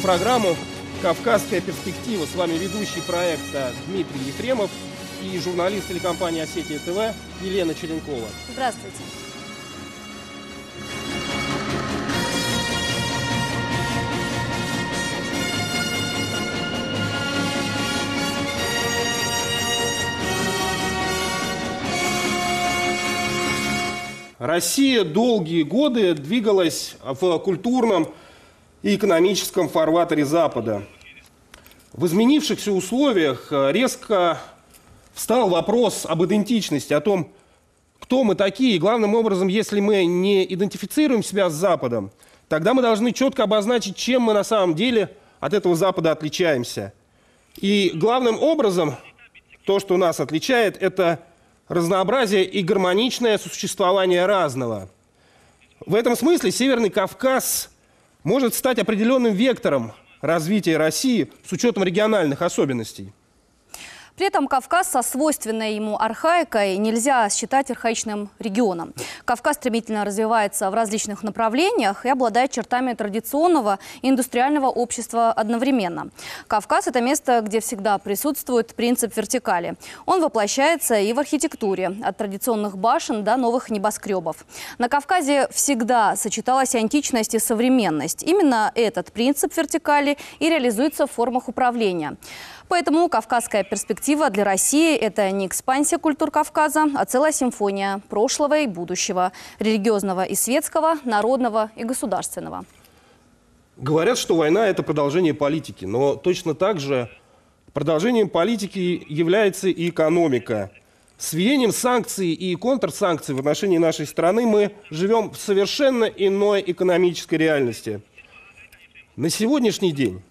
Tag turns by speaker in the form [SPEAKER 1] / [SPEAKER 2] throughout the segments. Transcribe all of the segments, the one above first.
[SPEAKER 1] программу «Кавказская перспектива». С вами ведущий проекта Дмитрий Ефремов и журналист телекомпании «Осетия ТВ» Елена Черенкова.
[SPEAKER 2] Здравствуйте.
[SPEAKER 1] Россия долгие годы двигалась в культурном и экономическом фарватере Запада. В изменившихся условиях резко встал вопрос об идентичности, о том, кто мы такие. И главным образом, если мы не идентифицируем себя с Западом, тогда мы должны четко обозначить, чем мы на самом деле от этого Запада отличаемся. И главным образом, то, что нас отличает, это разнообразие и гармоничное существование разного. В этом смысле Северный Кавказ может стать определенным вектором развития России с учетом региональных особенностей.
[SPEAKER 2] При этом Кавказ со свойственной ему архаикой нельзя считать архаичным регионом. Кавказ стремительно развивается в различных направлениях и обладает чертами традиционного и индустриального общества одновременно. Кавказ – это место, где всегда присутствует принцип вертикали. Он воплощается и в архитектуре, от традиционных башен до новых небоскребов. На Кавказе всегда сочеталась античность и современность. Именно этот принцип вертикали и реализуется в формах управления. Поэтому кавказская перспектива для России – это не экспансия культур Кавказа, а целая симфония прошлого и будущего, религиозного и светского, народного и государственного.
[SPEAKER 1] Говорят, что война – это продолжение политики, но точно так же продолжением политики является и экономика. С введением санкций и контрсанкций в отношении нашей страны мы живем в совершенно иной экономической реальности. На сегодняшний день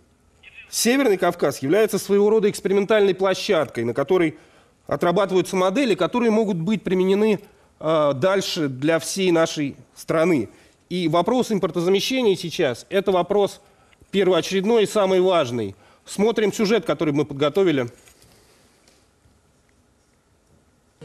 [SPEAKER 1] Северный Кавказ является своего рода экспериментальной площадкой, на которой отрабатываются модели, которые могут быть применены дальше для всей нашей страны. И вопрос импортозамещения сейчас – это вопрос первоочередной и самый важный. Смотрим сюжет, который мы подготовили.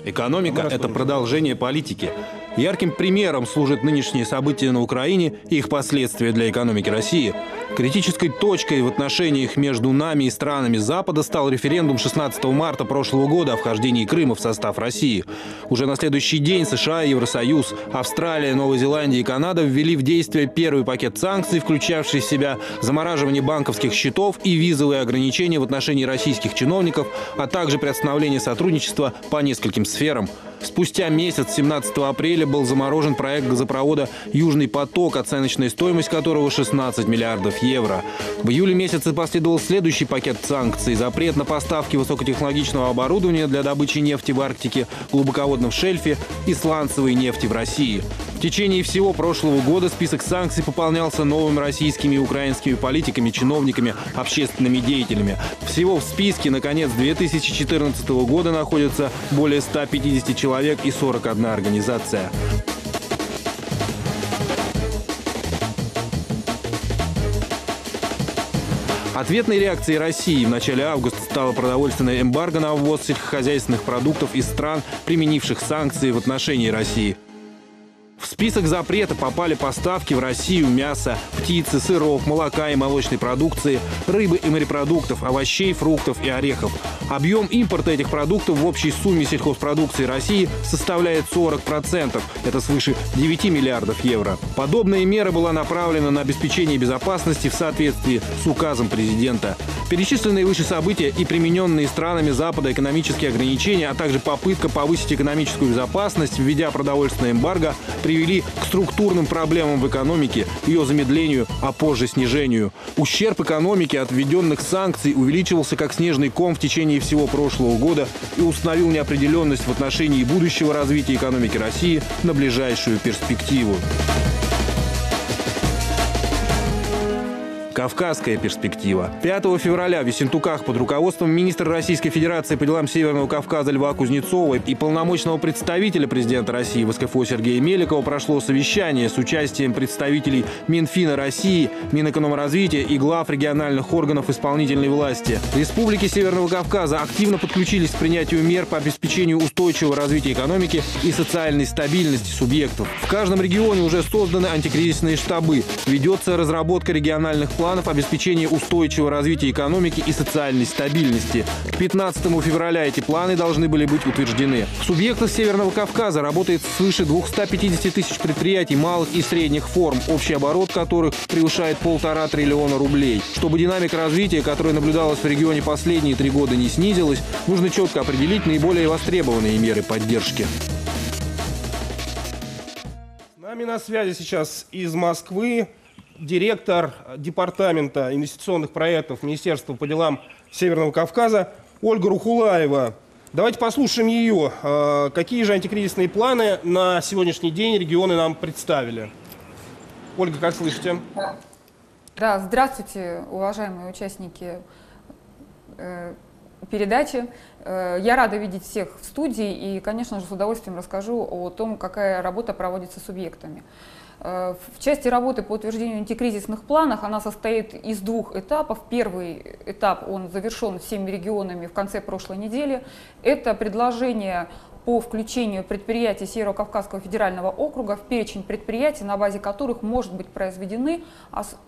[SPEAKER 3] Экономика – это продолжение политики. Ярким примером служат нынешние события на Украине и их последствия для экономики России. Критической точкой в отношениях между нами и странами Запада стал референдум 16 марта прошлого года о вхождении Крыма в состав России. Уже на следующий день США, Евросоюз, Австралия, Новая Зеландия и Канада ввели в действие первый пакет санкций, включавший в себя замораживание банковских счетов и визовые ограничения в отношении российских чиновников, а также приостановление сотрудничества по нескольким сферам. Спустя месяц, 17 апреля, был заморожен проект газопровода «Южный поток», оценочная стоимость которого 16 миллиардов евро. В июле месяце последовал следующий пакет санкций – запрет на поставки высокотехнологичного оборудования для добычи нефти в Арктике, глубоководном шельфе и сланцевой нефти в России. В течение всего прошлого года список санкций пополнялся новыми российскими и украинскими политиками, чиновниками, общественными деятелями. Всего в списке на конец 2014 года находится более 150 человек и 41 организация. Ответной реакцией России в начале августа стала продовольственная эмбарго на ввоз сельскохозяйственных продуктов из стран, применивших санкции в отношении России. В список запрета попали поставки в Россию мяса, птицы, сыров, молока и молочной продукции, рыбы и морепродуктов, овощей, фруктов и орехов. Объем импорта этих продуктов в общей сумме сельхозпродукции России составляет 40%. Это свыше 9 миллиардов евро. Подобная мера была направлена на обеспечение безопасности в соответствии с указом президента. Перечисленные выше события и примененные странами Запада экономические ограничения, а также попытка повысить экономическую безопасность, введя продовольственное эмбарго, привели к структурным проблемам в экономике, ее замедлению, а позже снижению. Ущерб экономике от введенных санкций увеличивался как снежный ком в течение всего прошлого года и установил неопределенность в отношении будущего развития экономики России на ближайшую перспективу. Кавказская перспектива. 5 февраля в Ессентуках под руководством министра Российской Федерации по делам Северного Кавказа Льва Кузнецова и полномочного представителя президента России в СКФО Сергея Меликова прошло совещание с участием представителей Минфина России, Минэкономразвития и глав региональных органов исполнительной власти. Республики Северного Кавказа активно подключились к принятию мер по обеспечению устойчивого развития экономики и социальной стабильности субъектов. В каждом регионе уже созданы антикризисные штабы, ведется разработка региональных планов планов обеспечения устойчивого развития экономики и социальной стабильности. К 15 февраля эти планы должны были быть утверждены. В субъектах Северного Кавказа работает свыше 250 тысяч предприятий малых и средних форм, общий оборот которых превышает 1,5 триллиона рублей. Чтобы динамика развития, которая наблюдалась в регионе последние 3 года, не снизилась, нужно четко определить наиболее востребованные меры поддержки.
[SPEAKER 1] С нами на связи сейчас из Москвы директор департамента инвестиционных проектов Министерства по делам Северного Кавказа Ольга Рухулаева. Давайте послушаем ее. Какие же антикризисные планы на сегодняшний день регионы нам представили? Ольга, как слышите?
[SPEAKER 4] Да, здравствуйте, уважаемые участники передачи. Я рада видеть всех в студии и, конечно же, с удовольствием расскажу о том, какая работа проводится субъектами. В части работы по утверждению антикризисных планов она состоит из 2 этапов. Первый этап, он завершен всеми регионами в конце прошлой недели. Это предложение по включению предприятий Северо-Кавказского федерального округа в перечень предприятий, на базе которых может быть произведены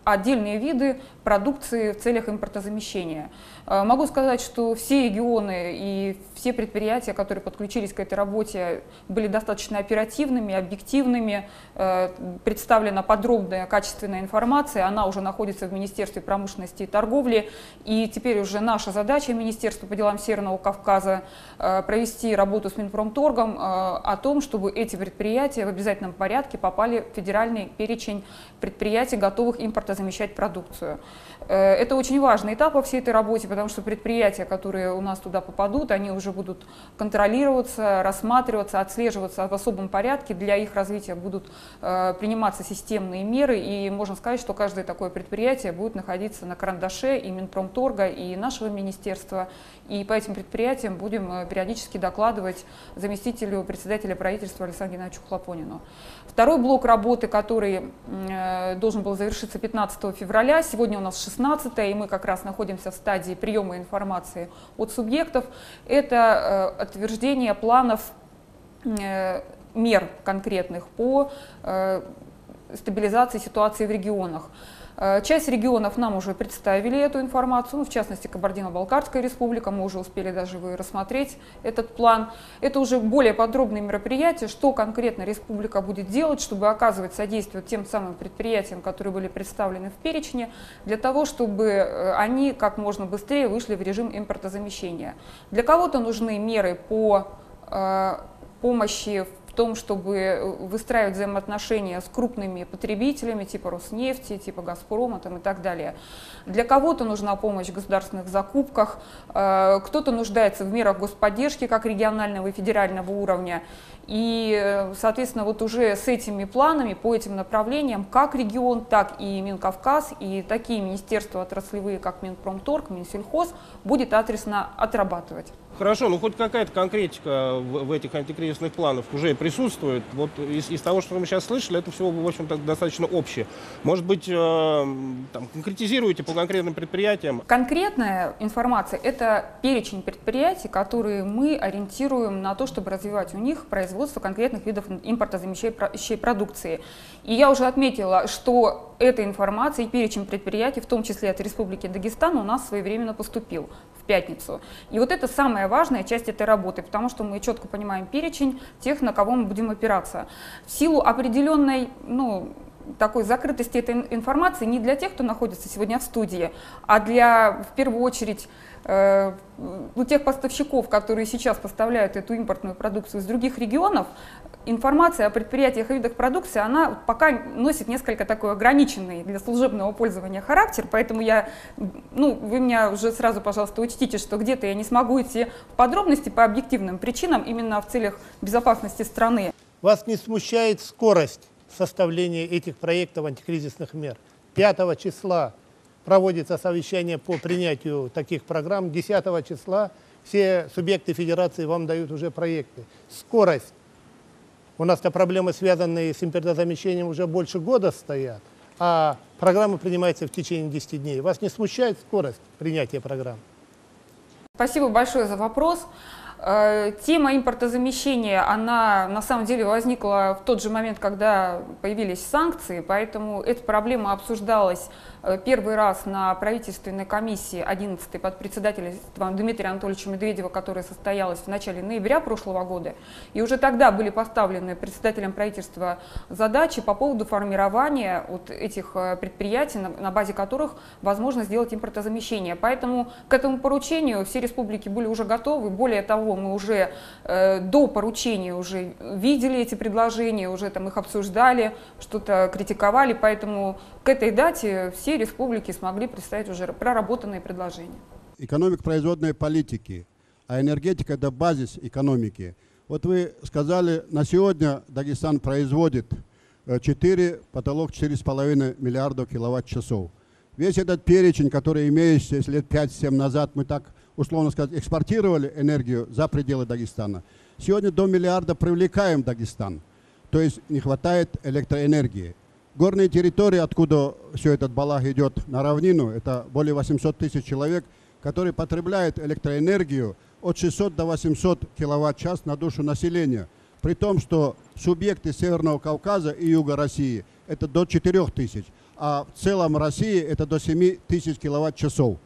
[SPEAKER 4] отдельные виды продукции в целях импортозамещения. Могу сказать, что все регионы и все предприятия, которые подключились к этой работе, были достаточно оперативными, объективными. Представлена подробная, качественная информация, она уже находится в Министерстве промышленности и торговли. И теперь уже наша задача Министерства по делам Северного Кавказа провести работу с Минпромторгом о том, чтобы эти предприятия в обязательном порядке попали в федеральный перечень предприятий, готовых импортозамещать продукцию. Это очень важный этап во всей этой работе, потому что предприятия, которые у нас туда попадут, они уже будут контролироваться, рассматриваться, отслеживаться в особом порядке. Для их развития будут приниматься системные меры, и можно сказать, что каждое такое предприятие будет находиться на карандаше и Минпромторга, и нашего министерства. И по этим предприятиям будем периодически докладывать заместителю председателя правительства Александру Геннадьевичу Хлопонину. Второй блок работы, который должен был завершиться 15 февраля, сегодня у нас 16, и мы как раз находимся в стадии приема информации от субъектов, это утверждение планов мер конкретных по стабилизации ситуации в регионах. Часть регионов нам уже представили эту информацию, в частности, Кабардино-Балкарская республика, мы уже успели даже рассмотреть этот план. Это уже более подробные мероприятия, что конкретно республика будет делать, чтобы оказывать содействие тем самым предприятиям, которые были представлены в перечне, для того, чтобы они как можно быстрее вышли в режим импортозамещения. Для кого-то нужны меры по помощи в том, чтобы выстраивать взаимоотношения с крупными потребителями типа Роснефти, типа Газпрома и так далее. Для кого-то нужна помощь в государственных закупках, кто-то нуждается в мерах господдержки как регионального и федерального уровня. И, соответственно, вот уже с этими планами, по этим направлениям, как регион, так и Минкавказ, и такие министерства отраслевые, как Минпромторг, Минсельхоз, будет адресно отрабатывать.
[SPEAKER 1] Хорошо, ну хоть какая-то конкретика в этих антикризисных планах уже присутствует. Вот из того, что мы сейчас слышали, это все, в общем-то, достаточно общее. Может быть, там, конкретизируете по конкретным предприятиям?
[SPEAKER 4] Конкретная информация – это перечень предприятий, которые мы ориентируем на то, чтобы развивать у них производство конкретных видов импортозамещающей продукции. И я уже отметила, что эта информация и перечень предприятий, в том числе от Республики Дагестан, у нас своевременно поступил в пятницу. И вот это самая важная часть этой работы, потому что мы четко понимаем перечень тех, на кого мы будем опираться. В силу определенной, такой закрытости этой информации не для тех, кто находится сегодня в студии, а для, в первую очередь, тех поставщиков, которые сейчас поставляют эту импортную продукцию из других регионов, информация о предприятиях и видах продукции, она пока носит несколько такой ограниченный для служебного пользования характер, поэтому вы меня уже сразу, пожалуйста, учтите, что где-то я не смогу идти в подробности по объективным причинам, именно в целях безопасности страны.
[SPEAKER 5] Вас не смущает скорость составления этих проектов антикризисных мер? 5 числа проводится совещание по принятию таких программ. 10 числа все субъекты федерации вам дают уже проекты. Скорость. У нас-то проблемы, связанные с импортозамещением, уже больше года стоят, а программы принимаются в течение 10 дней. Вас не смущает скорость принятия программ?
[SPEAKER 4] Спасибо большое за вопрос. Тема импортозамещения, она на самом деле возникла в тот же момент, когда появились санкции, поэтому эта проблема обсуждалась Первый раз на правительственной комиссии 11-й под председательством Дмитрия Анатольевича Медведева, которая состоялась в начале ноября прошлого года. И уже тогда были поставлены председателем правительства задачи по поводу формирования вот этих предприятий, на базе которых возможно сделать импортозамещение. Поэтому к этому поручению все республики были уже готовы. Более того, мы уже до поручения уже видели эти предложения, уже там их обсуждали, что-то критиковали. Поэтому к этой дате все республики смогли представить уже проработанные предложения.
[SPEAKER 6] Экономика производной политики, а энергетика – это базис экономики. Вот вы сказали, на сегодня Дагестан производит потолок 4,5 миллиардов киловатт-часов. Весь этот перечень, который имеется, если лет 5-7 назад мы так, условно сказать, экспортировали энергию за пределы Дагестана, сегодня до миллиарда привлекаем Дагестан, то есть не хватает электроэнергии. Горные территории, откуда все этот балах идет на равнину, это более 800 тысяч человек, которые потребляют электроэнергию от 600 до 800 киловатт-час на душу населения. При том, что субъекты Северного Кавказа и Юга России это до 4 тысяч, а в целом России это до 7 тысяч киловатт-часов.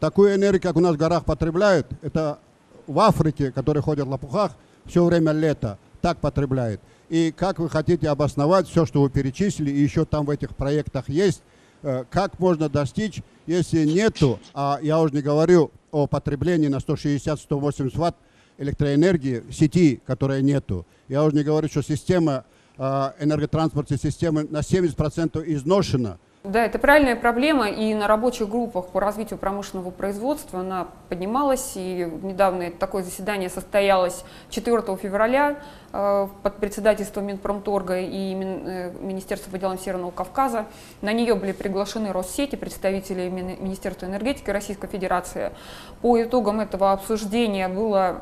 [SPEAKER 6] Такую энергию, как у нас в горах потребляют, это в Африке, которые ходят в лопухах, все время лето, так потребляют. И как вы хотите обосновать все, что вы перечислили, и еще там в этих проектах есть, как можно достичь, если нету, а я уже не говорю о потреблении на 160-180 ватт электроэнергии в сети, которой нету. Я уже не говорю, что система энерготранспортной системы на 70% изношена.
[SPEAKER 4] Да, это правильная проблема, и на рабочих группах по развитию промышленного производства она поднималась, и недавно такое заседание состоялось 4 февраля под председательством Минпромторга и Министерства по делам Северного Кавказа. На нее были приглашены Россети, представители Министерства энергетики Российской Федерации. По итогам этого обсуждения было,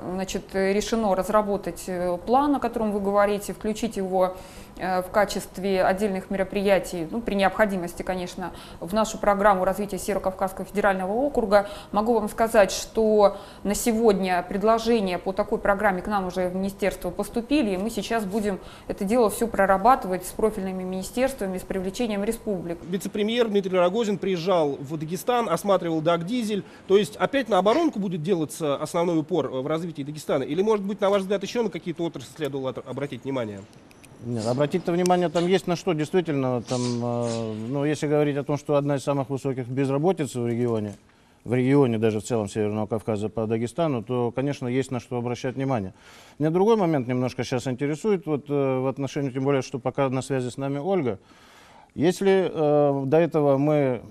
[SPEAKER 4] решено разработать план, о котором вы говорите, включить его в качестве отдельных мероприятий, при необходимости, конечно, в нашу программу развития Северо-Кавказского федерального округа. Могу вам сказать, что на сегодня предложения по такой программе к нам уже в министерство поступили, и мы сейчас будем это дело все прорабатывать с профильными министерствами, с привлечением республик.
[SPEAKER 1] Вице-премьер Дмитрий Рогозин приезжал в Дагестан, осматривал Дагдизель. То есть опять на оборонку будет делаться основной упор в развитии Дагестана? Или, может быть, на ваш взгляд, еще на какие-то отрасли следовало обратить внимание?
[SPEAKER 7] Нет, обратить-то внимание там есть на что, действительно, там, если говорить о том, что одна из самых высоких безработиц в регионе даже в целом Северного Кавказа по Дагестану, то, конечно, есть на что обращать внимание. Меня другой момент немножко сейчас интересует, в отношении, тем более, что пока на связи с нами Ольга. Если до этого мы,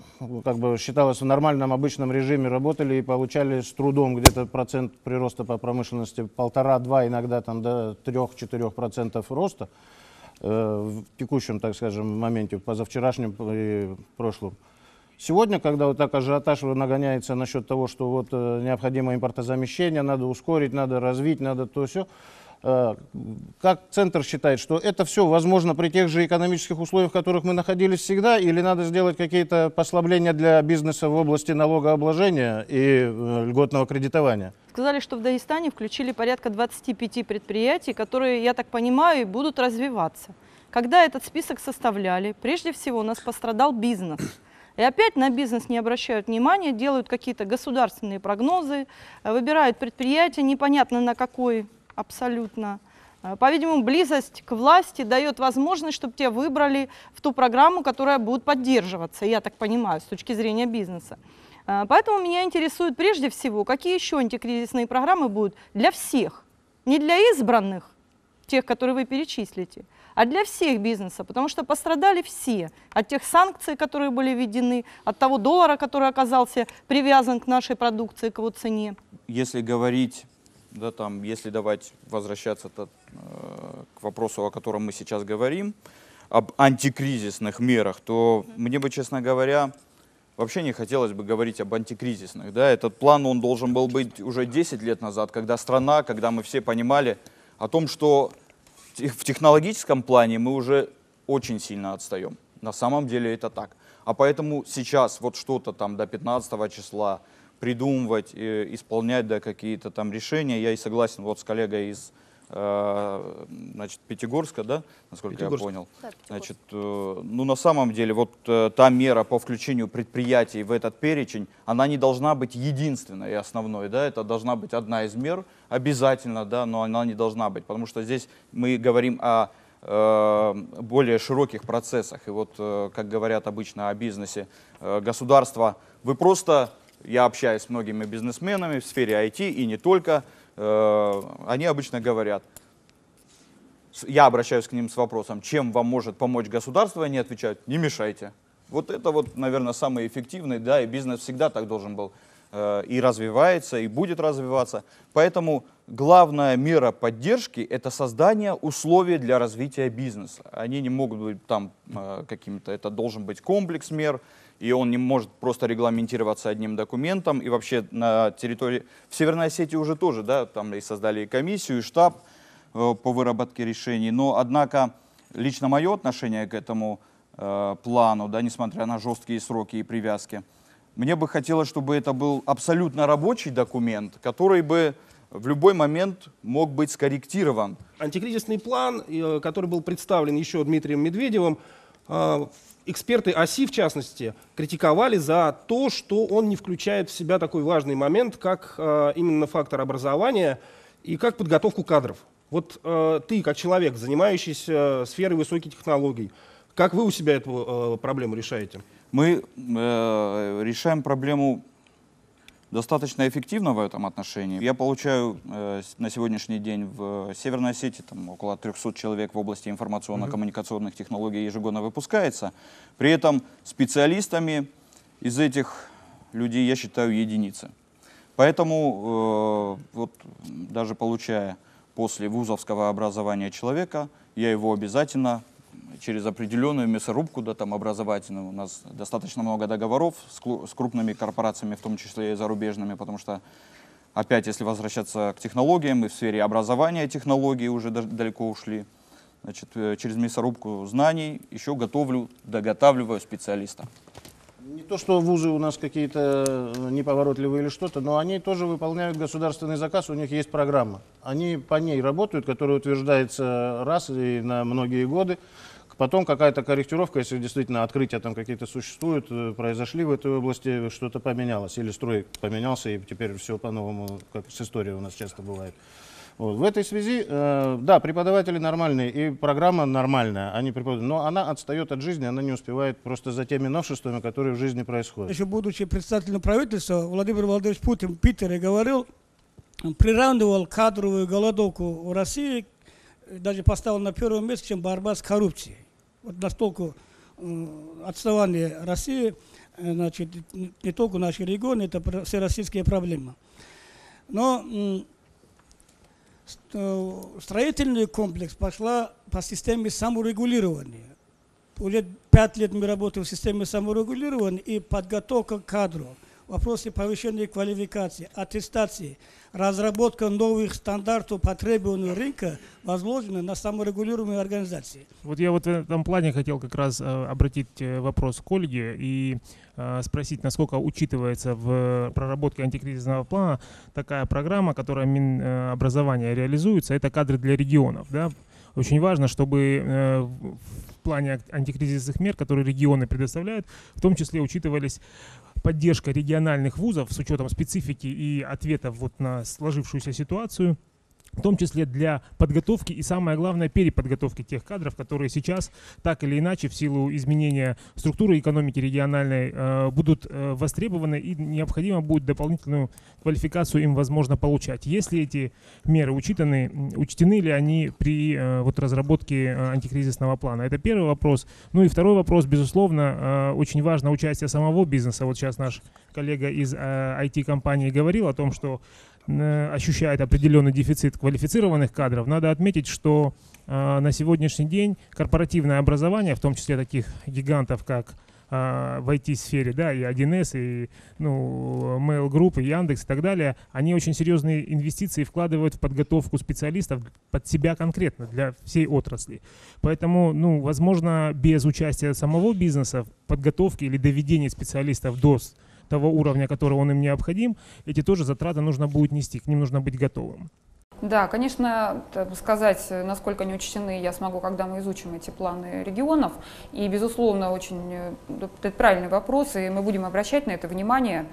[SPEAKER 7] считалось, в нормальном обычном режиме работали и получали с трудом где-то процент прироста по промышленности 1,5-2, иногда там до 3-4% роста, в текущем, так скажем, моменте, в позавчерашнем и прошлом. Сегодня, когда вот так ажиотаж нагоняется насчет того, что необходимо импортозамещение, надо ускорить, надо развить, надо то все, как Центр считает, что это все возможно при тех же экономических условиях, в которых мы находились всегда, или надо сделать какие-то послабления для бизнеса в области налогообложения и льготного кредитования?
[SPEAKER 8] Сказали, что в Дагестане включили порядка 25 предприятий, которые, я так понимаю, будут развиваться. Когда этот список составляли, прежде всего у нас пострадал бизнес. И опять на бизнес не обращают внимания, делают какие-то государственные прогнозы, выбирают предприятия, непонятно на какой абсолютно. По-видимому, близость к власти дает возможность, чтобы те выбрали в ту программу, которая будет поддерживаться, я так понимаю, с точки зрения бизнеса. Поэтому меня интересует прежде всего, какие еще антикризисные программы будут для всех, не для избранных, тех, которые вы перечислите, а для всех бизнеса, потому что пострадали все от тех санкций, которые были введены, от того доллара, который оказался привязан к нашей продукции, к его цене.
[SPEAKER 9] Если говорить, если давать возвращаться к вопросу, о котором мы сейчас говорим, об антикризисных мерах, то мне бы, честно говоря, вообще не хотелось бы говорить об антикризисных. Этот план, он должен был быть уже 10 лет назад, когда мы все понимали о том, что в технологическом плане мы уже очень сильно отстаем. На самом деле это так. А поэтому сейчас что-то до 15 числа придумывать, исполнять какие-то там решения. Я и согласен с коллегой из значит, Пятигорска, да, насколько я
[SPEAKER 1] Пятигорск.
[SPEAKER 9] понял.
[SPEAKER 2] Да, Пятигорск.
[SPEAKER 9] Значит, ну, на самом деле, вот та мера по включению предприятий в этот перечень, она не должна быть единственной и основной, да, это должна быть одна из мер, обязательно, да, но она не должна быть, потому что здесь мы говорим о более широких процессах. И вот, как говорят обычно о бизнесе, государство, вы просто, я общаюсь с многими бизнесменами в сфере IT и не только, они обычно говорят, я обращаюсь к ним с вопросом, чем вам может помочь государство, и они отвечают, не мешайте. Вот это вот, наверное, самый эффективный, да, и бизнес всегда так должен был и развивается, и будет развиваться. Поэтому главная мера поддержки – это создание условий для развития бизнеса. Они не могут быть там какими-то, это должен быть комплекс мер, и он не может просто регламентироваться одним документом. И вообще на территории, в Северной Осетии уже тоже, да, там и создали и комиссию, и штаб по выработке решений. Но, однако, лично мое отношение к этому плану, да, несмотря на жесткие сроки и привязки, мне бы хотелось, чтобы это был абсолютно рабочий документ, который бы в любой момент мог быть скорректирован.
[SPEAKER 1] Антикризисный план, который был представлен еще Дмитрием Медведевым, эксперты ОСИ, в частности, критиковали за то, что он не включает в себя такой важный момент, как именно фактор образования и как подготовку кадров. Вот ты, как человек, занимающийся сферой высоких технологий, как вы у себя эту проблему решаете?
[SPEAKER 9] Мы решаем проблему достаточно эффективно в этом отношении. Я получаю на сегодняшний день в Северной Осетии там, около 300 человек в области информационно-коммуникационных технологий ежегодно выпускается. При этом специалистами из этих людей я считаю единицы. Поэтому вот даже получая после вузовского образования человека, я его обязательно через определенную мясорубку, да, там образовательную, у нас достаточно много договоров с крупными корпорациями, в том числе и зарубежными, потому что, опять, если возвращаться к технологиям, и в сфере образования технологии уже далеко ушли, значит, через мясорубку знаний еще доготавливаю специалиста.
[SPEAKER 7] Не то, что вузы у нас какие-то неповоротливые или что-то, но они тоже выполняют государственный заказ, у них есть программа. Они по ней работают, которая утверждается раз и на многие годы. Потом какая-то корректировка, если действительно открытия там какие-то существуют, произошли в этой области, что-то поменялось. Или строй поменялся, и теперь все по-новому, как с историей у нас часто бывает. Вот. В этой связи, да, преподаватели нормальные, и программа нормальная, они преподают, но она отстает от жизни, она не успевает просто за теми новшествами, которые в жизни происходят.
[SPEAKER 10] Еще будучи председателем правительства, Владимир Владимирович Путин в Питере говорил, приравнивал кадровую голодовку в России, даже поставил на первое место, чем борьба с коррупцией. Вот настолько отставание России, значит, не только наши регионы, это всероссийская проблема. Но строительный комплекс пошла по системе саморегулирования. Уже 5 лет мы работаем в системе саморегулирования и подготовка кадров, вопросы повышения квалификации, аттестации, разработка новых стандартов по требованию рынка возложены на саморегулируемые организации.
[SPEAKER 11] Вот я вот в этом плане хотел как раз обратить вопрос к Ольге и спросить, насколько учитывается в проработке антикризисного плана такая программа, которая Минобразования реализуется, это кадры для регионов. Да? Очень важно, чтобы в плане антикризисных мер, которые регионы предоставляют, в том числе учитывались поддержка региональных вузов с учетом специфики и ответов вот на сложившуюся ситуацию, в том числе для подготовки и, самое главное, переподготовки тех кадров, которые сейчас так или иначе в силу изменения структуры экономики региональной будут востребованы и необходимо будет дополнительную квалификацию им возможно получать. Если эти меры учтены ли они при вот разработке антикризисного плана? Это первый вопрос. Ну и второй вопрос, безусловно, очень важно участие самого бизнеса. Вот сейчас наш коллега из IT-компании говорил о том, что ощущает определенный дефицит квалифицированных кадров. Надо отметить, что на сегодняшний день корпоративное образование, в том числе таких гигантов, как в IT-сфере, да, и 1С, и Mail Group, и Яндекс и так далее, они очень серьезные инвестиции вкладывают в подготовку специалистов под себя конкретно, для всей отрасли. Поэтому, возможно, без участия самого бизнеса в подготовке или доведении специалистов до того уровня, который он им необходим, эти тоже затраты нужно будет нести, к ним нужно быть готовым.
[SPEAKER 4] Да, конечно, сказать, насколько они учтены, я смогу, когда мы изучим эти планы регионов. И, безусловно, очень это правильный вопрос, и мы будем обращать на это внимание.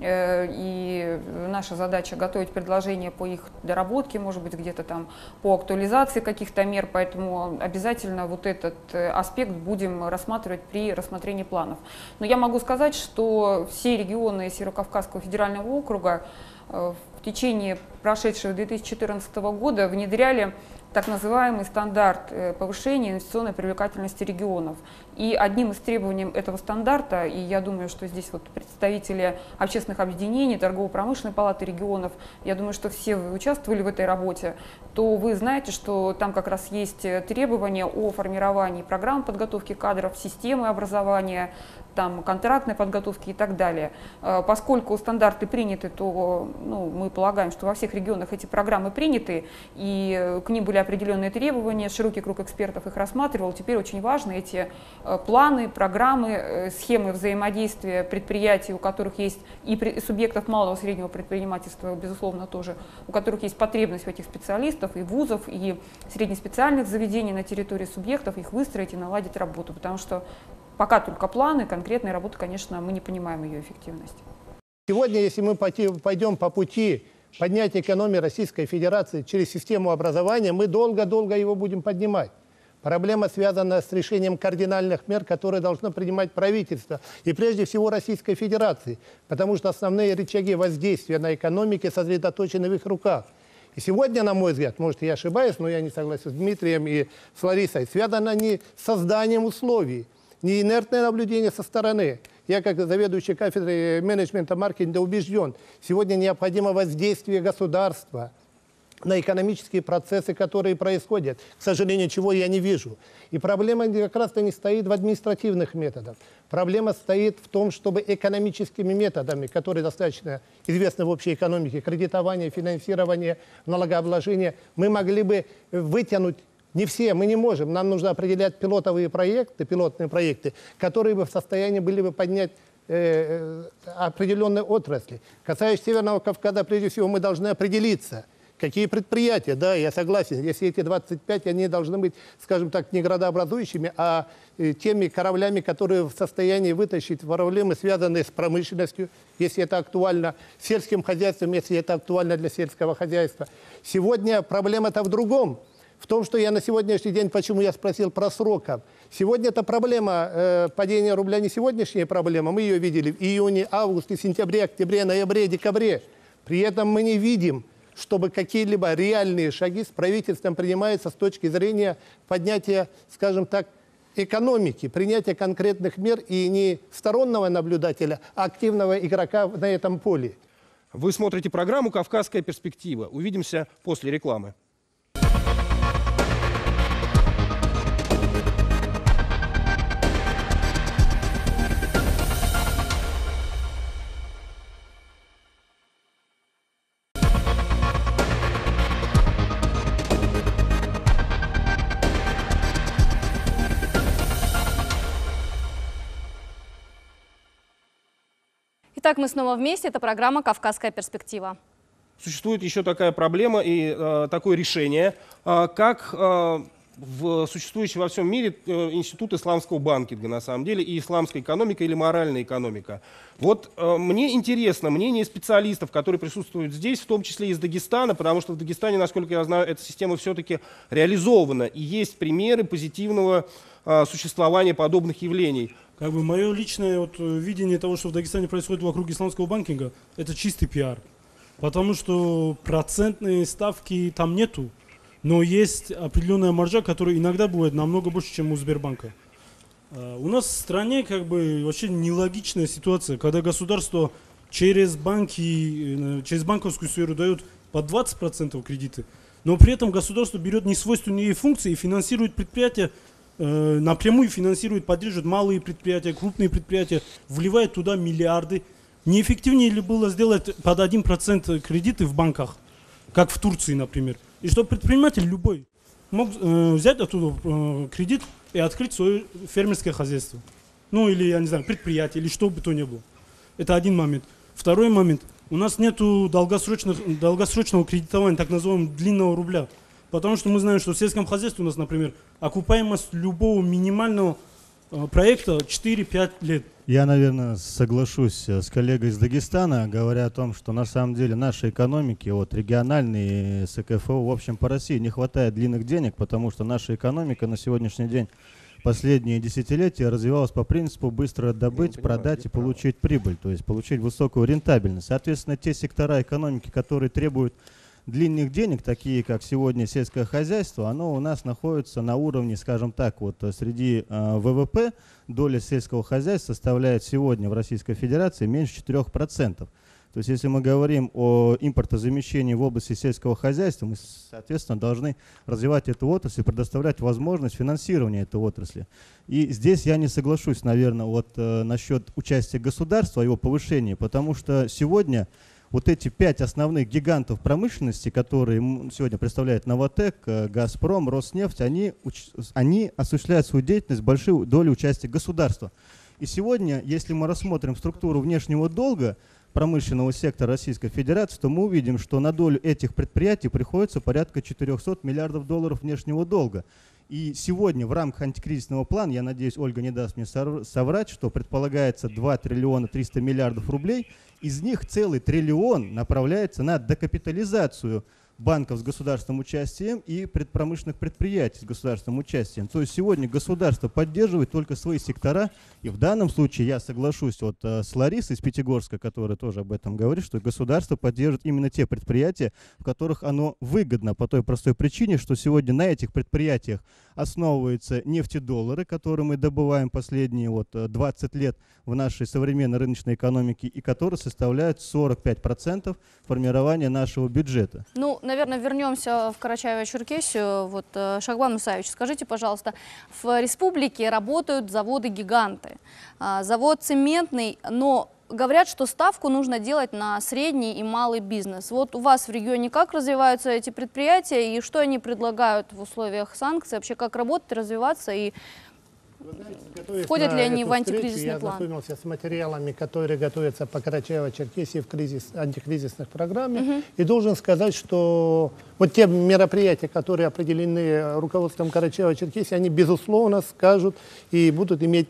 [SPEAKER 4] И наша задача готовить предложения по их доработке, может быть, где-то там по актуализации каких-то мер, поэтому обязательно вот этот аспект будем рассматривать при рассмотрении планов. Но я могу сказать, что все регионы Северокавказского федерального округа в течение прошедшего 2014 года внедряли так называемый стандарт повышения инвестиционной привлекательности регионов. И одним из требований этого стандарта, и я думаю, что здесь вот представители общественных объединений, торгово-промышленной палаты регионов, я думаю, что все вы участвовали в этой работе, то вы знаете, что там как раз есть требования о формировании программ подготовки кадров, системы образования, там, контрактной подготовки и так далее. Поскольку стандарты приняты, то мы полагаем, что во всех регионах эти программы приняты, и к ним были определенные требования, широкий круг экспертов их рассматривал. Теперь очень важно эти планы, программы, схемы взаимодействия предприятий, у которых есть и субъектов малого и среднего предпринимательства, безусловно, тоже, у которых есть потребность в этих специалистов, и вузов, и среднеспециальных заведений на территории субъектов, их выстроить и наладить работу, потому что пока только планы, конкретной работы, конечно, мы не понимаем ее эффективность.
[SPEAKER 5] Сегодня, если мы пойдем по пути поднятия экономики Российской Федерации через систему образования, мы долго-долго его будем поднимать. Проблема связана с решением кардинальных мер, которые должно принимать правительство, и прежде всего Российской Федерации, потому что основные рычаги воздействия на экономику сосредоточены в их руках. И сегодня, на мой взгляд, может, я ошибаюсь, но я не согласен с Дмитрием и с Ларисой, связано не с созданием условий, не инертное наблюдение со стороны. Я, как заведующий кафедрой менеджмента маркетинга, убежден, сегодня необходимо воздействие государства на экономические процессы, которые происходят, к сожалению, чего я не вижу. И проблема как раз-то не стоит в административных методах. Проблема стоит в том, чтобы экономическими методами, которые достаточно известны в общей экономике, кредитование, финансирование, налогообложение, мы могли бы вытянуть. Не все, мы не можем. Нам нужно определять пилотные проекты, которые бы в состоянии были бы поднять определенные отрасли. Касаясь Северного Кавказа, прежде всего, мы должны определиться, какие предприятия, да, я согласен, если эти 25, они должны быть, скажем так, не градообразующими, а теми кораблями, которые в состоянии вытащить проблемы, связанные с промышленностью, если это актуально, сельским хозяйством, если это актуально для сельского хозяйства. Сегодня проблема-то в другом. В том, что я на сегодняшний день, почему я спросил про сроков. Сегодня эта проблема падения рубля не сегодняшняя проблема. Мы ее видели в июне, августе, сентябре, октябре, ноябре, декабре. При этом мы не видим, чтобы какие-либо реальные шаги с правительством принимаются с точки зрения поднятия, скажем так, экономики, принятия конкретных мер и не стороннего наблюдателя, а активного игрока на этом поле.
[SPEAKER 1] Вы смотрите программу «Кавказская перспектива». Увидимся после рекламы.
[SPEAKER 2] Итак, мы снова вместе. Это программа «Кавказская перспектива».
[SPEAKER 1] Существует еще такая проблема и такое решение, как в существующий во всем мире институт исламского банкинга, на самом деле, и исламская экономика или моральная экономика. Вот мне интересно мнение специалистов, которые присутствуют здесь, в том числе из Дагестана, потому что в Дагестане, насколько я знаю, эта система все-таки реализована, и есть примеры позитивного существования подобных явлений.
[SPEAKER 12] Как бы мое личное видение того, что в Дагестане происходит вокруг исламского банкинга, это чистый пиар. Потому что процентные ставки там нету, но есть определенная маржа, которая иногда бывает намного больше, чем у Сбербанка. У нас в стране как бы вообще нелогичная ситуация, когда государство через банки, через банковскую сферу дает по 20% кредиты, но при этом государство берет несвойственные ей функции и финансирует предприятия, напрямую финансирует, поддерживает малые предприятия, крупные предприятия, вливает туда миллиарды. Неэффективнее ли было сделать под 1% кредиты в банках, как в Турции, например, и чтобы предприниматель любой мог взять оттуда кредит и открыть свое фермерское хозяйство. Ну или, я не знаю, предприятие, или что бы то ни было. Это один момент. Второй момент. у нас нет долгосрочного кредитования, так называемого длинного рубля. Потому что мы знаем, что в сельском хозяйстве у нас, например, окупаемость любого минимального проекта 4-5 лет.
[SPEAKER 13] Я, наверное, соглашусь с коллегой из Дагестана, говоря о том, что на самом деле нашей экономике, вот региональной, с КФО, в общем, по России не хватает длинных денег, потому что наша экономика на сегодняшний день последние десятилетия развивалась по принципу быстро добыть, продать и получить прибыль, то есть получить высокую рентабельность. Соответственно, те сектора экономики, которые требуют длинных денег, такие как сегодня сельское хозяйство, оно у нас находится на уровне, скажем так, вот среди ВВП доля сельского хозяйства составляет сегодня в Российской Федерации меньше 4%. То есть если мы говорим о импортозамещении в области сельского хозяйства, мы, соответственно, должны развивать эту отрасль и предоставлять возможность финансирования этой отрасли. И здесь я не соглашусь, наверное, вот насчет участия государства, его повышения, потому что сегодня вот эти 5 основных гигантов промышленности, которые сегодня представляют Новатэк, Газпром, Роснефть, они осуществляют свою деятельность с большой долей участия государства. И сегодня, если мы рассмотрим структуру внешнего долга промышленного сектора Российской Федерации, то мы увидим, что на долю этих предприятий приходится порядка 400 миллиардов долларов внешнего долга. И сегодня в рамках антикризисного плана, я надеюсь, Ольга не даст мне соврать, что предполагается 2 триллиона 300 миллиардов рублей, из них целый триллион направляется на докапитализацию банков с государственным участием и промышленных предприятий с государственным участием. То есть сегодня государство поддерживает только свои сектора, и в данном случае я соглашусь вот с Ларисой из Пятигорска, которая тоже об этом говорит, что государство поддерживает именно те предприятия, в которых оно выгодно, по той простой причине, что сегодня на этих предприятиях основываются нефтедоллары, которые мы добываем последние 20 лет в нашей современной рыночной экономике, и которые составляют 45% формирования нашего бюджета.
[SPEAKER 2] Ну, наверное, вернемся в Карачаево-Черкесию. Вот, Шахбан Мусаевич, скажите, пожалуйста, в республике работают заводы-гиганты. Завод цементный, но говорят, что ставку нужно делать на средний и малый бизнес. Вот у вас в регионе как развиваются эти предприятия и что они предлагают в условиях санкций? Вообще, как работать, развиваться и входят ли они в антикризисный план?
[SPEAKER 5] Я ознакомился с материалами, которые готовятся по Карачаево-Черкесии в антикризисных программах. И должен сказать, что вот те мероприятия, которые определены руководством Карачаево-Черкесии, они, безусловно, скажут и будут иметь,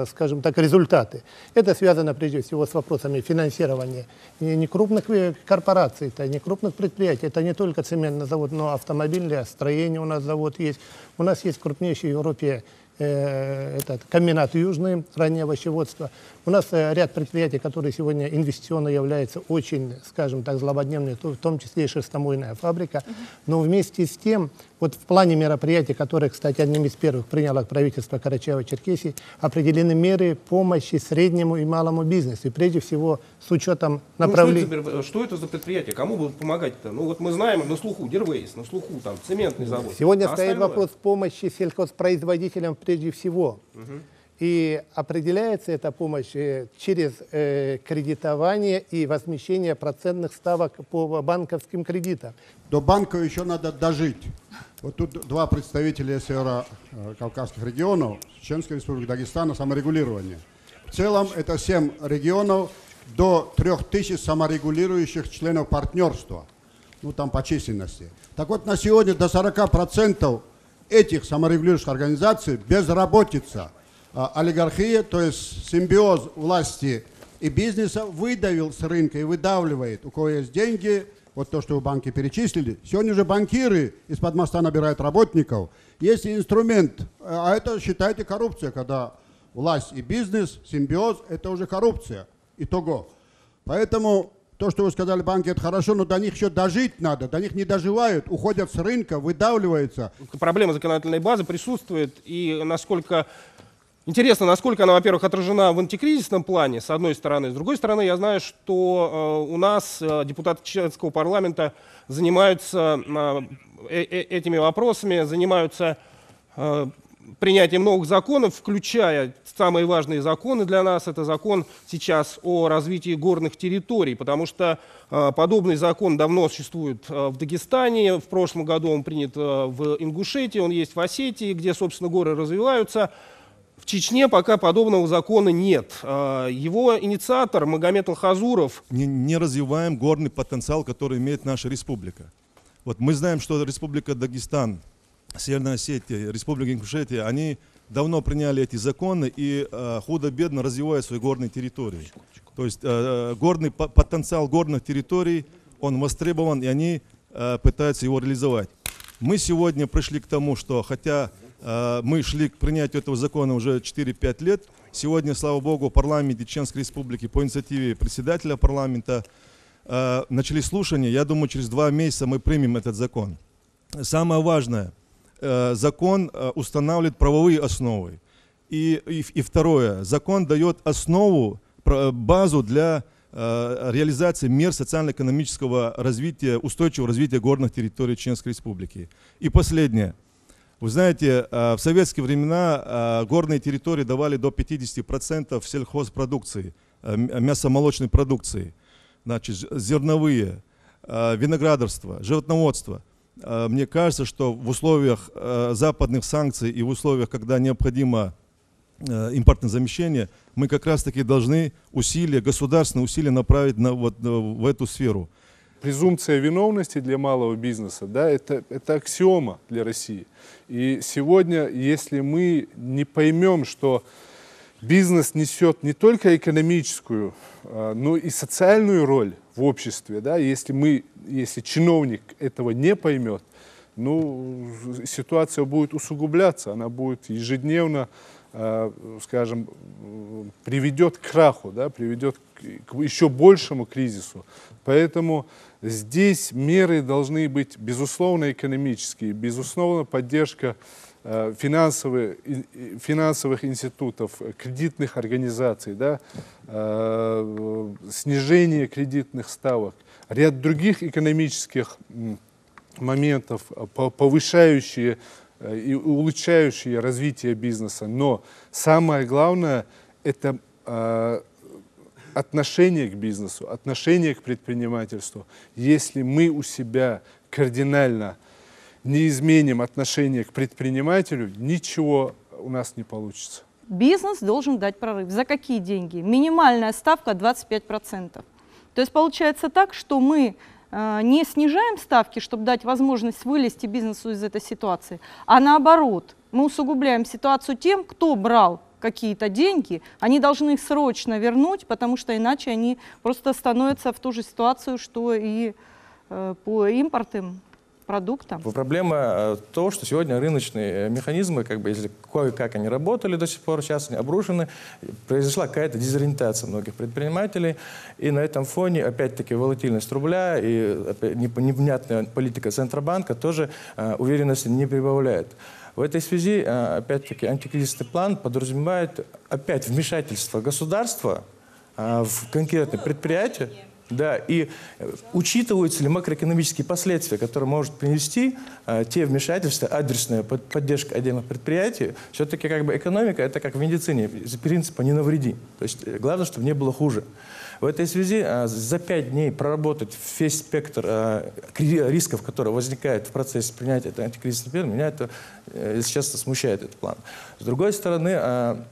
[SPEAKER 5] скажем так, результаты. Это связано, прежде всего, с вопросами финансирования не крупных корпораций, это не крупных предприятий. Это не только цементный завод, но автомобильное строение у нас завод есть. У нас есть крупнейший в Европе этот комбинат Южный, раннее овощеводство. У нас ряд предприятий, которые сегодня инвестиционно являются очень, скажем так, злободневными, в том числе и шерстомойная фабрика. Но вместе с тем, вот в плане мероприятий, которые, кстати, одним из первых приняло правительство Карачаево-Черкесии, определены меры помощи среднему и малому бизнесу. И прежде всего с учетом направления.
[SPEAKER 1] Что это за предприятие? Кому будут помогать-то? Ну вот мы знаем, на слуху Дервейс, на слуху там цементный завод.
[SPEAKER 5] Сегодня стоит вопрос помощи сельхозпроизводителям прежде всего. И определяется эта помощь через кредитование и возмещение процентных ставок по банковским кредитам.
[SPEAKER 6] До банка еще надо дожить. Вот тут два представителя северо-кавказских регионов, Чеченской республики, Дагестана, саморегулирование. В целом это 7 регионов, до 3000 саморегулирующих членов партнерства, ну там по численности. Так вот, на сегодня до 40% этих саморегулирующих организаций безработица. Олигархия, то есть симбиоз власти и бизнеса, выдавил с рынка и выдавливает. У кого есть деньги, вот то, что вы банки перечислили. Сегодня же банкиры из-под моста набирают работников. Есть инструмент, а это, считайте, коррупция, когда власть и бизнес, симбиоз, это уже коррупция. Итого. Поэтому то, что вы сказали, банки, это хорошо, но до них еще дожить надо, до них не доживают, уходят с рынка, выдавливаются.
[SPEAKER 1] Проблема законодательной базы присутствует, и насколько... Интересно, насколько она, во-первых, отражена в антикризисном плане, с одной стороны. С другой стороны, я знаю, что у нас депутаты чеченского парламента занимаются этими вопросами, занимаются принятием новых законов, включая самые важные законы для нас. Это закон сейчас о развитии горных территорий, потому что подобный закон давно существует в Дагестане. В прошлом году он принят в Ингушетии, он есть в Осетии, где, собственно, горы развиваются. В Чечне пока подобного закона нет. Его инициатор Магомед Алхазуров.
[SPEAKER 14] Не развиваем горный потенциал, который имеет наша республика. Вот мы знаем, что Республика Дагестан, Северная Осетия, Республика Ингушетия, они давно приняли эти законы и худо-бедно развивают свои горные территории. То есть горный потенциал горных территорий, он востребован, и они пытаются его реализовать. Мы сегодня пришли к тому, что хотя мы шли к принятию этого закона уже 4-5 лет, сегодня, слава богу, в парламенте Чеченской Республики по инициативе председателя парламента начали слушания. Я думаю, через 2 месяца мы примем этот закон. Самое важное, закон устанавливает правовые основы. И второе, закон дает основу, базу для реализации мер социально-экономического развития, устойчивого развития горных территорий Чеченской Республики. И последнее. Вы знаете, в советские времена горные территории давали до 50% сельхозпродукции, мясомолочной продукции, значит, зерновые, виноградарство, животноводство. Мне кажется, что в условиях западных санкций и в условиях, когда необходимо импортное замещение, мы как раз-таки должны государственные усилия направить в эту сферу.
[SPEAKER 15] Презумпция виновности для малого бизнеса, да, это аксиома для России. И сегодня, если мы не поймем, что бизнес несет не только экономическую, но и социальную роль в обществе, да, если чиновник этого не поймет, ну, ситуация будет усугубляться, она будет ежедневно, скажем, приведет к краху, да, приведет к еще большему кризису. Поэтому здесь меры должны быть, безусловно, экономические, безусловно, поддержка финансовых институтов, кредитных организаций, да, снижение кредитных ставок, ряд других экономических моментов, повышающие и улучшающие развитие бизнеса. Но самое главное – это отношение к бизнесу, отношение к предпринимательству. Если мы у себя кардинально не изменим отношение к предпринимателю, ничего у нас не получится.
[SPEAKER 8] Бизнес должен дать прорыв. За какие деньги? Минимальная ставка 25%. То есть получается так, что мы не снижаем ставки, чтобы дать возможность вылезти бизнесу из этой ситуации, а наоборот, мы усугубляем ситуацию тем, кто брал какие-то деньги, они должны их срочно вернуть, потому что иначе они просто становятся в ту же ситуацию, что и по импортным продуктам.
[SPEAKER 16] Проблема то, что сегодня рыночные механизмы, если кое-как они работали до сих пор, сейчас они обрушены, произошла какая-то дезориентация многих предпринимателей, и на этом фоне, опять-таки, волатильность рубля и непонятная политика Центробанка тоже уверенности не прибавляет. В этой связи, опять-таки, антикризисный план подразумевает опять вмешательство государства в конкретное предприятие. Да, и учитываются ли макроэкономические последствия, которые может принести те вмешательства, адресная поддержка отдельных предприятий. Все-таки экономика – это как в медицине, из принципа «не навреди». То есть главное, чтобы не было хуже. В этой связи за 5 дней проработать весь спектр рисков, которые возникают в процессе принятия этого антикризисного плана, меня это, если честно, смущает, этот план. С другой стороны,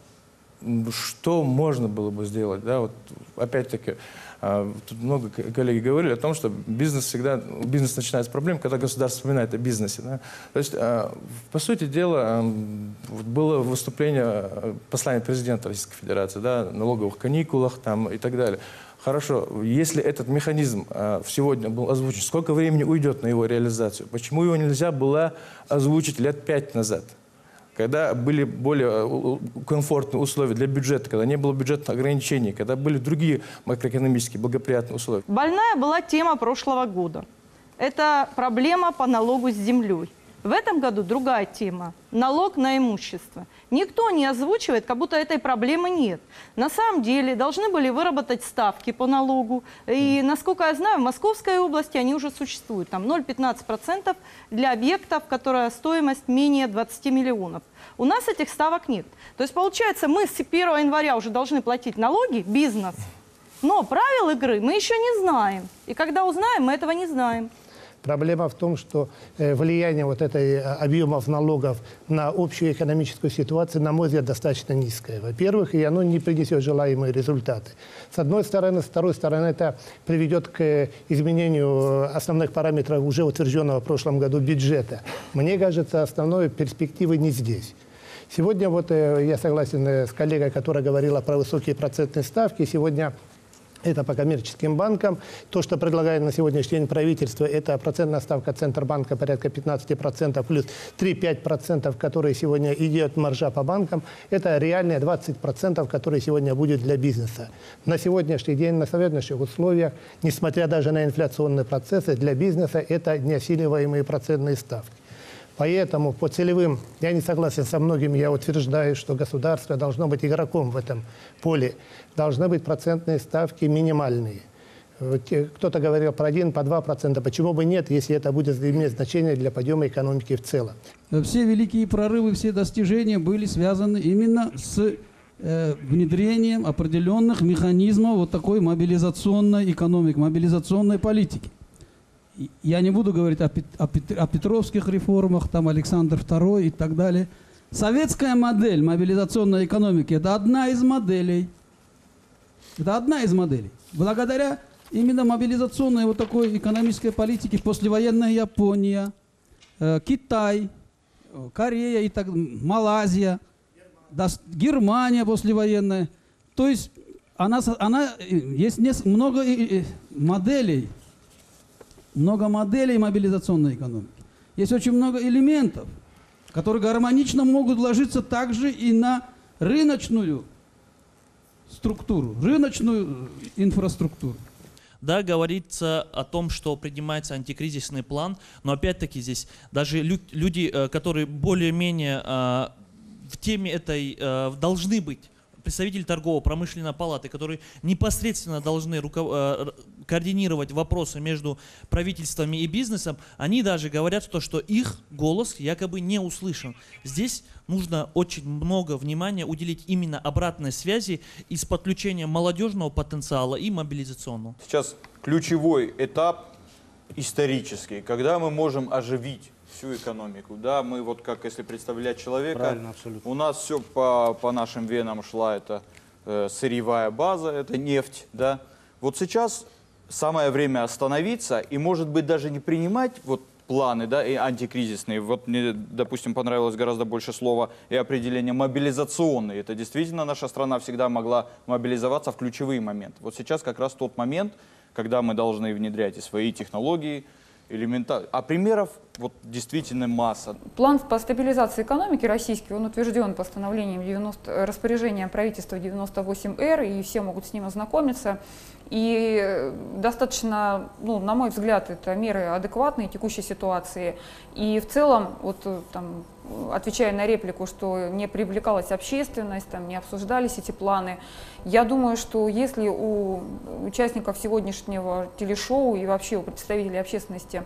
[SPEAKER 16] что можно было бы сделать? Да, вот, опять-таки, тут много коллеги говорили о том, что бизнес начинает с проблем, когда государство вспоминает о бизнесе. Да? То есть, по сути дела, было выступление послания президента Российской Федерации, да, налоговых каникулах там, и так далее. Хорошо, если этот механизм сегодня был озвучен, сколько времени уйдет на его реализацию? Почему его нельзя было озвучить лет 5 назад? Когда были более комфортные условия для бюджета, когда не было бюджетных ограничений, когда были другие макроэкономические благоприятные условия.
[SPEAKER 8] Больная была тема прошлого года. Это проблема по налогу с землей. В этом году другая тема – налог на имущество. Никто не озвучивает, как будто этой проблемы нет. На самом деле должны были выработать ставки по налогу. И, насколько я знаю, в Московской области они уже существуют. Там 0,15% для объектов, которая стоимость менее 20 миллионов. У нас этих ставок нет. То есть, получается, мы с 1 января уже должны платить налоги, бизнес. Но правил игры мы еще не знаем. И когда узнаем, мы этого не знаем.
[SPEAKER 5] Проблема в том, что влияние вот этой объемов налогов на общую экономическую ситуацию, на мой взгляд, достаточно низкое. Во-первых, и оно не принесет желаемые результаты. С одной стороны. С второй стороны, это приведет к изменению основных параметров уже утвержденного в прошлом году бюджета. Мне кажется, основной перспективы не здесь. Сегодня вот я согласен с коллегой, которая говорила про высокие процентные ставки. Сегодня это по коммерческим банкам. То, что предлагает на сегодняшний день правительство, это процентная ставка Центробанка порядка 15%, плюс 3-5%, которые сегодня идет маржа по банкам. Это реальные 20%, которые сегодня будет для бизнеса. На сегодняшний день, на сегодняшних условиях, несмотря даже на инфляционные процессы, для бизнеса это неосиливаемые процентные ставки. Поэтому по целевым, я не согласен со многими, я утверждаю, что государство должно быть игроком в этом поле. Должны быть процентные ставки минимальные. Кто-то говорил про 1, по 2%. Почему бы нет, если это будет иметь значение для подъема экономики в целом?
[SPEAKER 17] Все великие прорывы, все достижения были связаны именно с внедрением определенных механизмов вот такой мобилизационной экономики, мобилизационной политики. Я не буду говорить о петровских реформах, там Александр II и так далее. Советская модель мобилизационной экономики – это одна из моделей. Это одна из моделей. Благодаря именно мобилизационной вот такой экономической политике послевоенная Япония, Китай, Корея и так, Малайзия, Германия послевоенная. То есть есть много моделей. Много моделей мобилизационной экономики. Есть очень много элементов, которые гармонично могут ложиться также и на рыночную структуру, рыночную инфраструктуру.
[SPEAKER 18] Да, говорится о том, что принимается антикризисный план, но опять-таки здесь даже люди, которые более-менее в теме этой должны быть, представители торгово-промышленной палаты, которые непосредственно должны координировать вопросы между правительствами и бизнесом, они даже говорят, что их голос якобы не услышан. Здесь нужно очень много внимания уделить именно обратной связи и с подключением молодежного потенциала и мобилизационного.
[SPEAKER 9] Сейчас ключевой этап исторический, когда мы можем оживить всю экономику. Да, мы вот как если представлять человека, у нас все по нашим венам шла это сырьевая база, это нефть. Да. Вот сейчас самое время остановиться и, может быть, даже не принимать вот планы, да, и антикризисные. Вот мне, допустим, понравилось гораздо больше слова и определение мобилизационные. Это действительно наша страна всегда могла мобилизоваться в ключевые моменты. Вот сейчас как раз тот момент, когда мы должны внедрять и свои технологии, элементарно. А примеров вот действительно масса.
[SPEAKER 4] План по стабилизации экономики российский, он утвержден постановлением распоряжения правительства 98-Р, и все могут с ним ознакомиться. И достаточно, ну, на мой взгляд, это меры адекватные текущей ситуации. И в целом, вот там, отвечая на реплику, что не привлекалась общественность, там, не обсуждались эти планы, я думаю, что если у участников сегодняшнего телешоу и вообще у представителей общественности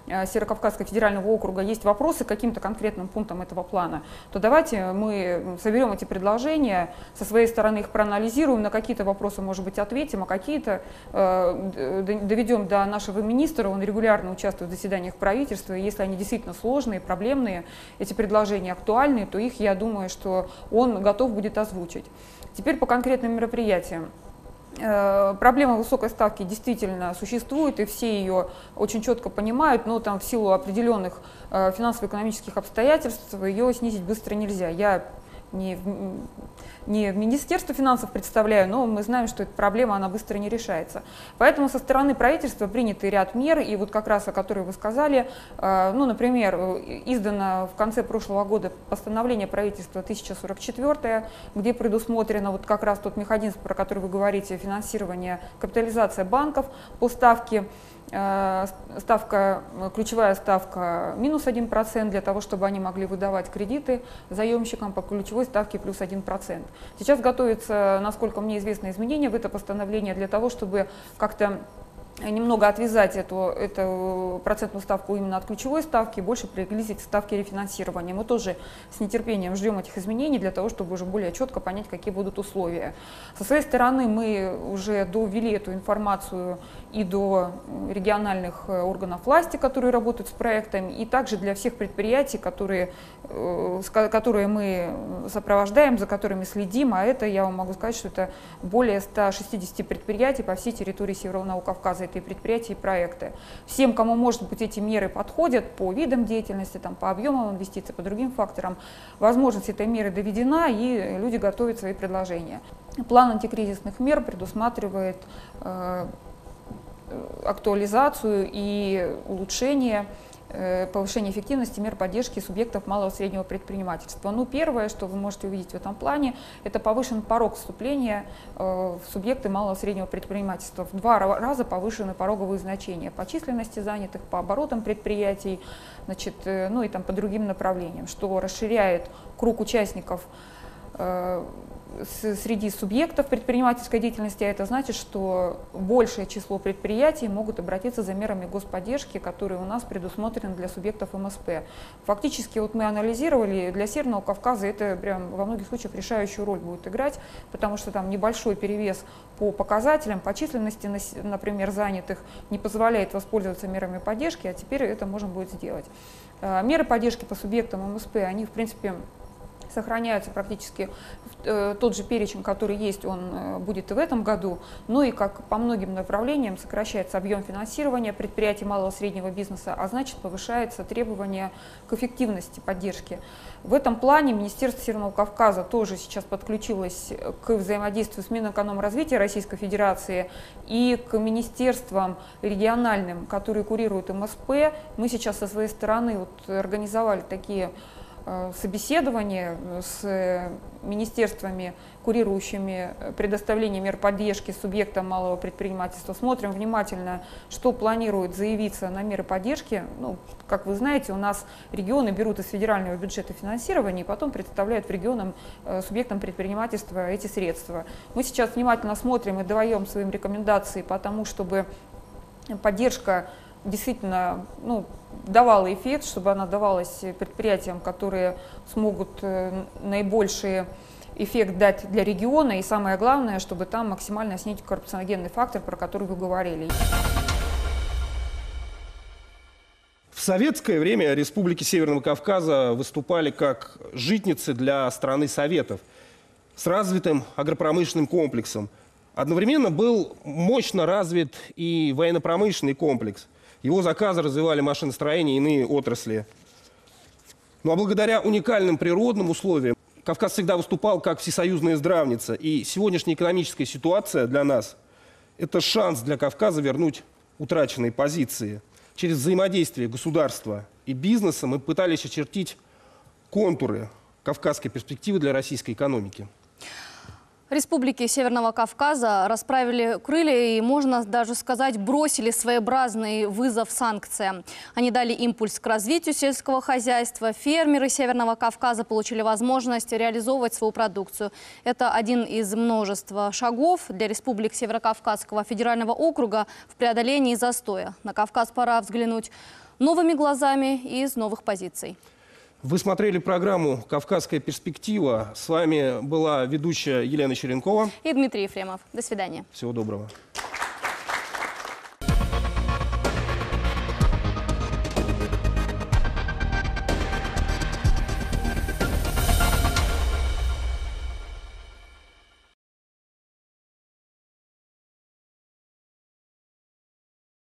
[SPEAKER 4] Северокавказского федерального округа есть вопросы к каким-то конкретным пунктам этого плана, то давайте мы соберем эти предложения, со своей стороны их проанализируем, на какие-то вопросы, может быть, ответим, а какие-то доведем до нашего министра, он регулярно участвует в заседаниях правительства, и если они действительно сложные, проблемные, эти предложения актуальные, то их, я думаю, что он готов будет озвучить. Теперь по конкретным мероприятиям. Проблема высокой ставки действительно существует, и все ее очень четко понимают, но там в силу определенных финансово-экономических обстоятельств ее снизить быстро нельзя. Я не в Министерство финансов представляю, но мы знаем, что эта проблема, она быстро не решается. Поэтому со стороны правительства принятый ряд мер, и вот как раз о которых вы сказали, ну, например, издано в конце прошлого года постановление правительства 1044, где предусмотрено вот как раз тот механизм, про который вы говорите, финансирование, капитализация банков по ставке. Ключевая ставка минус 1% для того, чтобы они могли выдавать кредиты заемщикам по ключевой ставке плюс 1%. Сейчас готовится, насколько мне известно, изменения в это постановление для того, чтобы как-то немного отвязать эту процентную ставку именно от ключевой ставки и больше приблизить к ставке рефинансирования. Мы тоже с нетерпением ждем этих изменений для того, чтобы уже более четко понять, какие будут условия. Со своей стороны мы уже довели эту информацию и до региональных органов власти, которые работают с проектами, и также для всех предприятий, которые мы сопровождаем, за которыми следим, а это, я вам могу сказать, что это более 160 предприятий по всей территории Северного Кавказа, это и предприятия, и проекты. Всем, кому, может быть, эти меры подходят по видам деятельности, там, по объемам инвестиций, по другим факторам, возможность этой меры доведена, и люди готовят свои предложения. План антикризисных мер предусматривает актуализацию и улучшение, повышение эффективности мер поддержки субъектов малого и среднего предпринимательства. Ну, первое, что вы можете увидеть в этом плане, это повышен порог вступления в субъекты малого и среднего предпринимательства. В 2 раза повышены пороговые значения по численности занятых, по оборотам предприятий, значит, ну и там по другим направлениям, что расширяет круг участников среди субъектов предпринимательской деятельности, а это значит, что большее число предприятий могут обратиться за мерами господдержки, которые у нас предусмотрены для субъектов МСП. Фактически вот мы анализировали, для Северного Кавказа это прям во многих случаях решающую роль будет играть, потому что там небольшой перевес по показателям, по численности, например, занятых, не позволяет воспользоваться мерами поддержки, а теперь это можно будет сделать. Меры поддержки по субъектам МСП, они в принципе сохраняются практически тот же перечень, который есть, он будет и в этом году. Ну и как по многим направлениям сокращается объем финансирования предприятий малого и среднего бизнеса, а значит повышается требование к эффективности поддержки. В этом плане Министерство Северного Кавказа тоже сейчас подключилось к взаимодействию с Минэкономразвития Российской Федерации и к министерствам региональным, которые курируют МСП. Мы сейчас со своей стороны вот организовали такие собеседование с министерствами, курирующими предоставление мер поддержки субъектам малого предпринимательства. Смотрим внимательно, что планирует заявиться на меры поддержки. Ну, как вы знаете, у нас регионы берут из федерального бюджета финансирование и потом представляют в регионам субъектам предпринимательства эти средства. Мы сейчас внимательно смотрим и даем своим рекомендации по тому, чтобы поддержка действительно давала эффект, чтобы она давалась предприятиям, которые смогут наибольший эффект дать для региона, и самое главное, чтобы там максимально снизить коррупционогенный фактор, про который вы говорили.
[SPEAKER 1] В советское время республики Северного Кавказа выступали как житницы для страны Советов с развитым агропромышленным комплексом. Одновременно был мощно развит и военно-промышленный комплекс. Его заказы развивали машиностроение и иные отрасли. Ну а благодаря уникальным природным условиям Кавказ всегда выступал как всесоюзная здравница. И сегодняшняя экономическая ситуация для нас – это шанс для Кавказа вернуть утраченные позиции. Через взаимодействие государства и бизнеса мы пытались очертить контуры кавказской перспективы для российской экономики.
[SPEAKER 2] Республики Северного Кавказа расправили крылья и, можно даже сказать, бросили своеобразный вызов санкциям. Они дали импульс к развитию сельского хозяйства. Фермеры Северного Кавказа получили возможность реализовывать свою продукцию. Это один из множества шагов для республик Северокавказского федерального округа в преодолении застоя. На Кавказ пора взглянуть новыми глазами и из новых позиций.
[SPEAKER 1] Вы смотрели программу «Кавказская перспектива». С вами была ведущая Елена Черенкова
[SPEAKER 2] и Дмитрий Ефремов. До свидания.
[SPEAKER 1] Всего доброго.